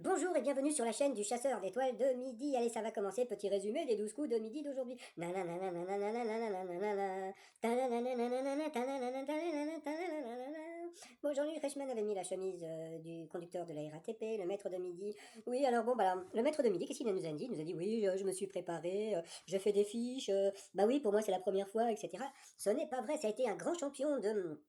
Bonjour et bienvenue sur la chaîne du chasseur d'étoiles de midi. Allez, ça va commencer. Petit résumé des 12 coups de midi d'aujourd'hui. Bon, Jean-Luc Reichmann avait mis la chemise du conducteur de la RATP, le maître de midi. Oui, alors bon, bah, le maître de midi, qu'est-ce qu'il nous a dit? Il nous a dit, oui, je me suis préparé, je fais des fiches, bah oui, pour moi c'est la première fois, etc. Ce n'est pas vrai, ça a été un grand champion de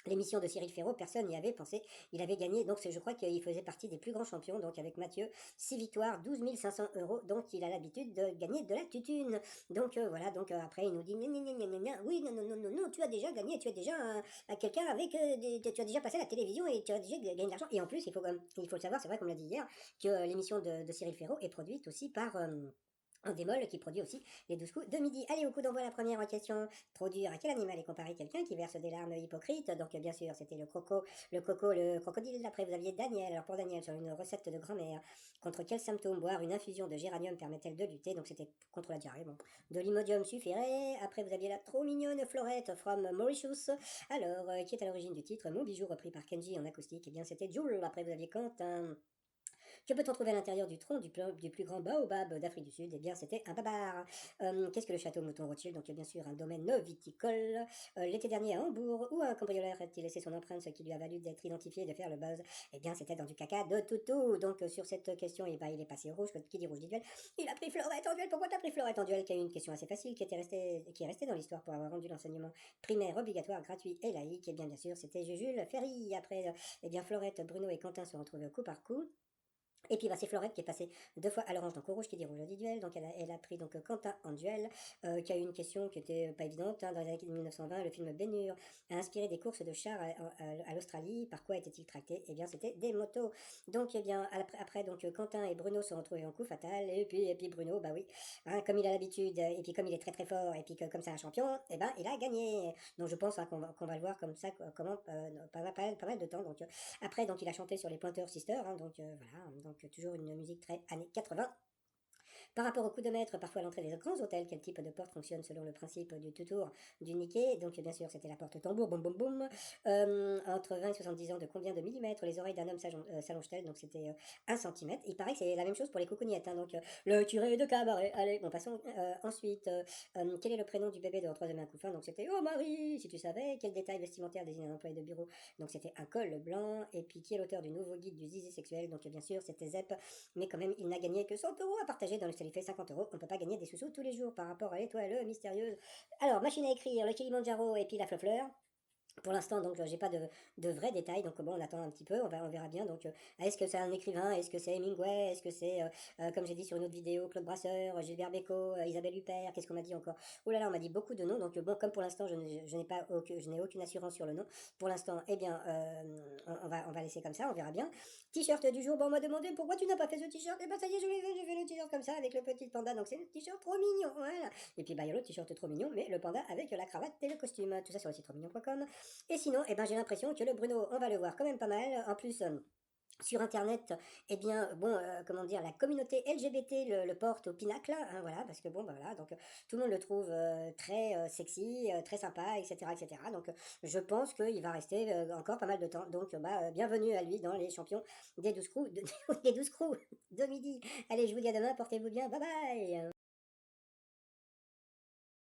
l'émission de Cyril Ferraud, personne n'y avait pensé. Il avait gagné, donc je crois qu'il faisait partie des plus grands champions, donc avec Mathieu, 6 victoires, 12 500 euros, donc il a l'habitude de gagner de la tutune. Donc voilà, donc après il nous dit, oui, non, non, non, non, non, tu as déjà gagné, tu es déjà quelqu'un avec, tu as déjà passé à la télévision et tu as déjà gagné de l'argent. Et en plus, il faut le savoir, c'est vrai qu'on l'a dit hier, que l'émission de Cyril Ferraud est produite aussi par... un démol qui produit aussi les 12 coups de midi. Allez, au coup d'envoi, la première question. Produire à quel animal est comparé quelqu'un qui verse des larmes hypocrites? Donc, bien sûr, c'était le le crocodile. Après, vous aviez Daniel. Alors, pour Daniel, sur une recette de grand-mère, contre quel symptôme boire une infusion de géranium permet-elle de lutter? Donc, c'était contre la diarrhée. Bon, de l'imodium suffirait. Après, vous aviez la trop mignonne Florette from Mauritius. Alors, qui est à l'origine du titre Mon bijou, repris par Kenji en acoustique? Eh bien, c'était Jules. Après, vous aviez Quentin. Que peut-on trouver à l'intérieur du tronc du plus grand baobab d'Afrique du Sud? Eh bien, c'était un babar. Qu'est-ce que le château Mouton Rothschild? Donc, bien sûr, un domaine viticole. L'été dernier à Hambourg, où un cambrioleur a-t-il laissé son empreinte, ce qui lui a valu d'être identifié et de faire le buzz? Eh bien, c'était dans du caca de toutou. Donc, sur cette question, eh ben, il est passé rouge. Qui dit rouge dit duel. Il a pris Florette en duel. Pourquoi t'as pris Florette en duel? Qui a eu une question assez facile, qui est restée dans l'histoire pour avoir rendu l'enseignement primaire obligatoire, gratuit et laïque. Eh bien sûr, c'était Jules Ferry. Après, eh bien, Florette, Bruno et Quentin se retrouvent coup par coup. Et puis bah, c'est Florette qui est passée 2 fois à l'orange donc au rouge qui dit rouge dit duel. Donc elle a pris donc Quentin en duel, qui a eu une question qui était pas évidente. Dans les années 1920, le film Ben Hur a inspiré des courses de chars à l'Australie. Par quoi était-il tracté? Eh bien c'était des motos. Donc eh bien après donc Quentin et Bruno se retrouvent en coup fatal. Et puis Bruno, bah oui, hein, comme il a l'habitude, et puis comme il est très très fort, et puis que comme c'est un champion, eh ben il a gagné. Donc je pense hein, qu'on va le voir comme ça, comment pas mal de temps. Donc après, donc, il a chanté sur les Pointer Sisters, hein, donc voilà, donc toujours une musique très années 80. Par rapport au coup de maître, parfois à l'entrée des grands hôtels, quel type de porte fonctionne selon le principe du tutour du Nikkei? Donc bien sûr, c'était la porte tambour, boum boum boum. Entre 20 et 70 ans, de combien de millimètres les oreilles d'un homme s'allongent-elles? Donc c'était 1 centimètre. Il paraît que c'est la même chose pour les coucougnettes, hein, donc le curé de cabaret. Allez, bon, passons ensuite. Quel est le prénom du bébé de Troisième un couffin? Donc c'était Oh Marie, si tu savais. Quel détail vestimentaire désigne un employé de bureau? Donc c'était un col blanc. Et puis qui est l'auteur du nouveau guide du zizi sexuel? Donc bien sûr, c'était Zep, mais quand même, il n'a gagné que 100 euros à partager dans le ça lui fait 50 euros. On ne peut pas gagner des sous-sous tous les jours par rapport à l'étoile mystérieuse. Alors, machine à écrire, le Kilimanjaro et puis la fleur. Pour l'instant, donc, j'ai pas de vrais détails. Donc, bon, on attend un petit peu, on verra bien. Donc, est-ce que c'est un écrivain? Est-ce que c'est Hemingway? Est-ce que c'est, comme j'ai dit sur une autre vidéo, Claude Brasseur, Gilbert Bécaud, Isabelle Huppert? Qu'est-ce qu'on m'a dit encore? Oh là là, on m'a dit beaucoup de noms. Donc, bon, comme pour l'instant, je n'ai aucune assurance sur le nom. Pour l'instant, eh bien, on va laisser comme ça, on verra bien. T-shirt du jour, bon, on m'a demandé pourquoi tu n'as pas fait ce t-shirt. Et ben, ça y est, j'ai fait le t-shirt comme ça avec le petit panda. Donc, c'est le t-shirt trop mignon, voilà. Et puis, bah, il y a l'autre t-shirt trop mignon, mais le panda avec la cravate et le costume. Tout ça sur le site trop-mignon.com. Et sinon, eh ben, j'ai l'impression que le Bruno, on va le voir quand même pas mal. En plus, sur internet, eh bien, bon, comment dire, la communauté LGBT le porte au pinacle, hein, voilà, parce que bon, bah voilà, donc tout le monde le trouve très sexy, très sympa, etc., etc. Donc, je pense qu'il va rester encore pas mal de temps. Donc, bah, bienvenue à lui dans les champions des 12 crews, des 12 crews de midi. Allez, je vous dis à demain, portez-vous bien, bye bye.